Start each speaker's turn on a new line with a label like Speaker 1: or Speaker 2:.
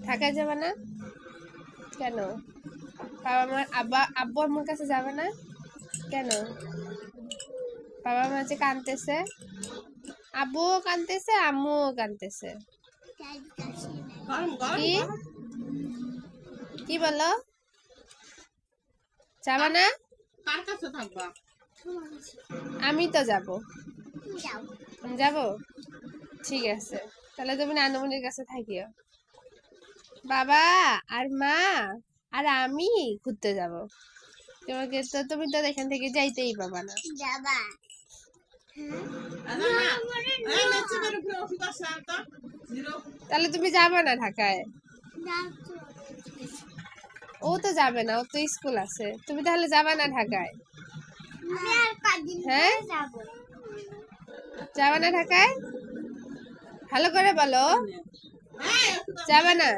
Speaker 1: ঢাকায় যাবে না কেন? বাবা মা আব্বু আম্মুর কাছে যাবে না কেন? বাবা মা যে কাঁদতেছে, আব্বুও কাঁদতেছে, আম্মুও কাঁদতেছে। কি কি বলো? যাবা না? আমি তো যাব। যাব, ঠিক আছে। তাহলে তুমি নানুমনির কাছে থাকিও। বাবা আর মা আর আমি ঘুরতে যাব। তুমি তো এখান থেকে যাইতেই পাবা না। তাহলে তুমি যাবে না ঢাকায়? ও তো যাবে না, ও তো স্কুল আছে। তুমি তাহলে যাবে না ঢাকায়? হ্যাঁ, যাবে না ঢাকায়? ভালো করে বলো, যাবে না?